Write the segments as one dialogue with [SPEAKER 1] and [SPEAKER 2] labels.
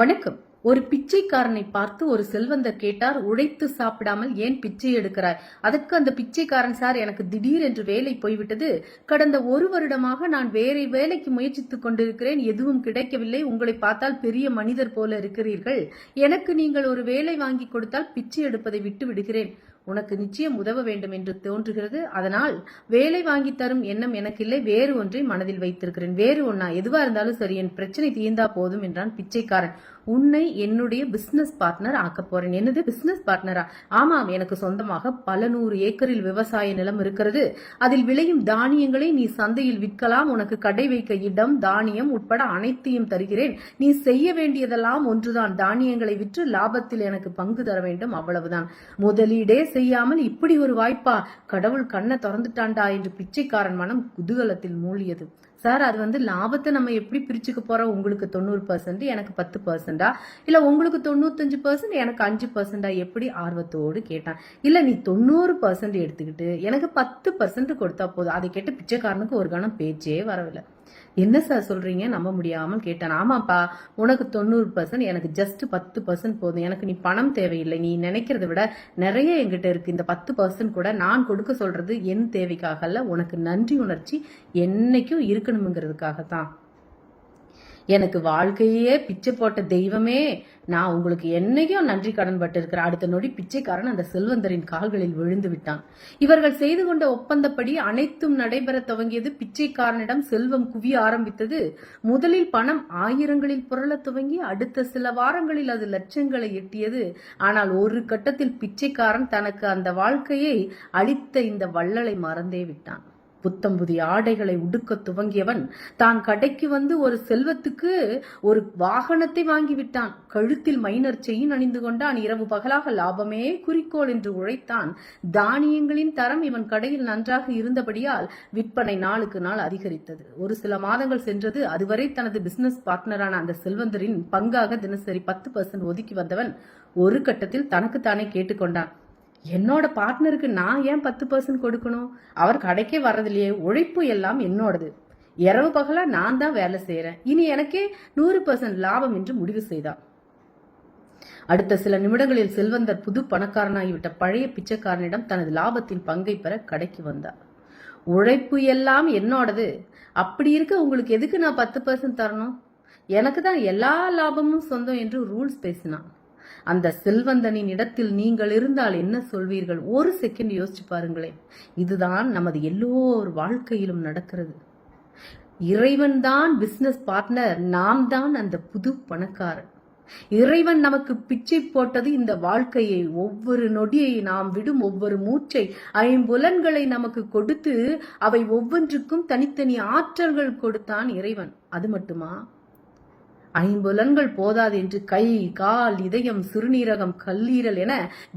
[SPEAKER 1] வணக்கம். ஒரு பிச்சைக்காரனை பார்த்து ஒரு செல்வந்தர் கேட்டார், உழைத்து சாப்பிடாமல் ஏன் பிச்சை எடுக்கிறாய்? அதற்கு அந்த பிச்சைக்காரன், சார், எனக்கு திடீரென்று வேலை போய்விட்டது. கடந்த 1 வருடமாக நான் வேற வேலைக்கு முயற்சித்துக் கொண்டிருக்கிறேன். எதுவும் கிடைக்கவில்லை. உங்களை பார்த்தால் பெரிய மனிதர் போல இருக்கிறீர்கள். எனக்கு நீங்கள் ஒரு வேலை வாங்கி கொடுத்தால் பிச்சை எடுப்பதை விட்டு விடுகிறேன். உனக்கு நிச்சயம் உதவ வேண்டும் என்று தோன்றுகிறது. அதனால் வேலை வாங்கி தரும் எண்ணம் எனக்கு இல்லை. வேறு ஒன்றை மனதில் வைத்திருக்கிறேன். வேறு ஒன்னா? எதுவா இருந்தாலும் சரி, என் பிரச்சனை தீர்ந்தா போதும் என்றான் பிச்சைக்காரன். உன்னை என்னுடைய பிசினஸ் பார்ட்னர் ஆக்க போறேன். என்னது, பிசினஸ் பார்ட்னரா? ஆமாம், எனக்கு சொந்தமாக பல 100 ஏக்கரில் விவசாய நிலம் இருக்கிறது. அதில் விளையும் தானியங்களை நீ சந்தையில் விற்கலாம். உனக்கு கடை வைக்க இடம், தானியம் உட்பட அனைத்தையும் தருகிறேன். நீ செய்ய வேண்டியதெல்லாம் ஒன்றுதான், தானியங்களை விற்று லாபத்தில் எனக்கு பங்கு தர வேண்டும், அவ்வளவுதான். முதலீடே செய்யாமல் இப்படி ஒரு வாய்ப்பா? கடவுள் கண்ணை திறந்துட்டான்டா என்று பிச்சைக்காரன் மனம் குதூகலத்தில் மூழ்கியது. சார், அது லாபத்தை நம்ம எப்படி பிரிச்சுக்க போறோம்? உங்களுக்கு 90%, எனக்கு 10%, இல்ல உங்களுக்கு 95%, எனக்கு 5%, எப்படி? ஆர்வத்தோடு கேட்டான். இல்ல, நீ 90% எடுத்துக்கிட்டு எனக்கு 10% கொடுத்தா போதும். அதை கேட்டு பிச்சைக்காரனுக்கு ஒரு கணம் பேச்சே வரவில்லை. என்ன சார் சொல்றீங்க? நம்ப முடியாமல் கேட்டான். ஆமாப்பா, உனக்கு 90%, எனக்கு ஜஸ்ட் 10% போதும். எனக்கு நீ பணம் தேவையில்லை. நீ நினைக்கிறத விட நிறைய என்கிட்ட இருக்கு. இந்த 10% கூட நான் கொடுக்க சொல்றது என் தேவைக்காக அல்ல, உனக்கு நன்றி உணர்ச்சி என்னைக்கும் இருக்கணுங்கிறதுக்காகத்தான். எனக்கு வாழ்க்கையே பிச்சை போட்ட தெய்வமே, நான் உங்களுக்கு என்னைக்கும் நன்றி கடன் பட்டு இருக்கிறேன். அடுத்த நொடி பிச்சைக்காரன் அந்த செல்வந்தரின் கால்களில் விழுந்து விட்டான். இவர்கள் செய்து கொண்ட ஒப்பந்தப்படி அனைத்தும் நடைபெற துவங்கியது. பிச்சைக்காரனிடம் செல்வம் குவிய ஆரம்பித்தது. முதலில் பணம் ஆயிரங்களில் புரள துவங்கி அடுத்த சில வாரங்களில் அது லட்சங்களை எட்டியது. ஆனால் ஒரு கட்டத்தில் பிச்சைக்காரன் தனக்கு அந்த வாழ்க்கையை அளித்த இந்த வள்ளலை மறந்தே விட்டான். புத்தம் புதிய ஆடைகளை உடுக்க துவங்கியவன் தான் கடைக்கு வந்து ஒரு செல்வத்துக்கு ஒரு வாகனத்தை வாங்கிவிட்டான். கழுத்தில் மைனர் செயின் அணிந்து கொண்டான். இரவு பகலாக லாபமே குறிக்கோள் என்று உழைத்தான். தானியங்களின் தரம் இவன் கடையில் நன்றாக இருந்தபடியால் விற்பனை நாளுக்கு நாள் அதிகரித்தது. ஒரு சில மாதங்கள் சென்றது. அதுவரை தனது பிசினஸ் பார்ட்னரான அந்த செல்வந்தரின் பங்காக தினசரி 10% ஒதுக்கி வந்தவன் ஒரு கட்டத்தில் தனக்குத்தானே கேட்டுக்கொண்டான், என்னோட பார்ட்னருக்கு நான் ஏன் 10% கொடுக்கணும்? அவர் கடைக்கே வர்றதில்லையே. உழைப்பு எல்லாம் என்னோடது. இரவு பகலா நான் தான் வேலை செய்யறேன். இனி எனக்கே 100% லாபம் என்று முடிவு செய்தான். அடுத்த சில நிமிடங்களில் செல்வந்தர் புது பணக்காரனாகிவிட்ட பழைய பிச்சைக்காரனிடம் தனது லாபத்தின் பங்கை பெற கடைக்கு வந்தார். உழைப்பு எல்லாம் என்னோடது. அப்படி இருக்க உங்களுக்கு எதுக்கு நான் 10% தரணும்? எனக்கு தான் எல்லா லாபமும் சொந்தம் என்று ரூல்ஸ் பேசினான். அந்த செல்வந்தனின் இடத்தில் நீங்கள் இருந்தால் என்ன சொல்வீர்கள்? ஒரு செகண்ட் யோசிச்சு பாருங்களேன். இதுதான் நமது எல்லோர் வாழ்க்கையிலும் நடக்கிறது. இறைவன் தான் பிசினஸ் பார்ட்னர், நாம் தான் அந்த புது பணக்காரன். இறைவன் நமக்கு பிச்சை போட்டது இந்த வாழ்க்கையை, ஒவ்வொரு நொடியை, நாம் விடும் ஒவ்வொரு மூச்சை, 5 புலன்களை நமக்கு கொடுத்து அவை ஒவ்வொன்றுக்கும் தனித்தனி ஆற்றல்கள் கொடுத்தான் இறைவன். அது மட்டுமா? 5 புலன்கள் போதாது என்று கை, கால், இதயம், சிறுநீரகம், கல்லீரல் என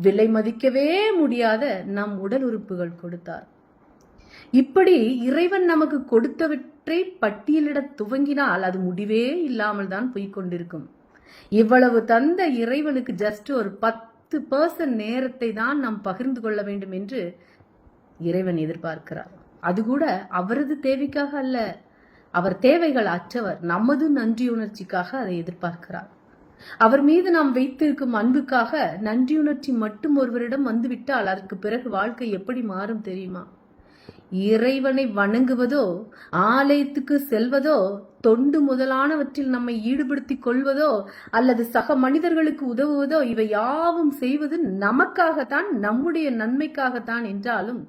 [SPEAKER 1] விலை மதிக்கவே முடியாத நம் உடல் உறுப்புகள் கொடுத்தார். இப்படி இறைவன் நமக்கு கொடுத்தவற்றை பட்டியலிட துவங்கினால் அது முடிவே இல்லாமல் தான் போய்கொண்டிருக்கும். இவ்வளவு தந்த இறைவனுக்கு ஜஸ்ட் ஒரு 10% நேரத்தை தான் நாம் பகிர்ந்து கொள்ள வேண்டும் என்று இறைவன் எதிர்பார்க்கிறார். அது கூட அவரது தேவைக்காக அல்ல. அவர் தேவைகள் அற்றவர். நமது நன்றியுணர்ச்சிக்காக அதை எதிர்பார்க்கிறார். அவர் மீது நாம் வைத்திருக்கும் அன்புக்காக நன்றியுணர்ச்சி மட்டும் ஒருவரிடம் வந்துவிட்டால் அதற்கு பிறகு வாழ்க்கை எப்படி மாறும் தெரியுமா? இறைவனை வணங்குவதோ, ஆலயத்துக்கு செல்வதோ, தொண்டு முதலானவற்றில் நம்மை ஈடுபடுத்திக் கொள்வதோ அல்லது சக மனிதர்களுக்கு உதவுவதோ, இவை யாவும் செய்வது நமக்காகத்தான், நம்முடைய நன்மைக்காகத்தான் என்றாலும்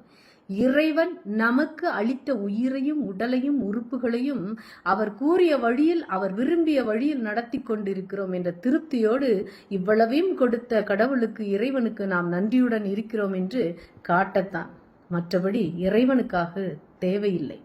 [SPEAKER 1] இறைவன் நமக்கு அளித்த உயிரையும் உடலையும் உறுப்புகளையும் அவர் கூறிய வழியில், அவர் விரும்பிய வழியில் நடத்தி கொண்டிருக்கிறோம் என்ற திருப்தியோடு இவ்வளவையும் கொடுத்த கடவுளுக்கு, இறைவனுக்கு நாம் நன்றியுடன் இருக்கிறோம் என்று காட்டத்தான். மற்றபடி இறைவனுக்காக தேவையில்லை.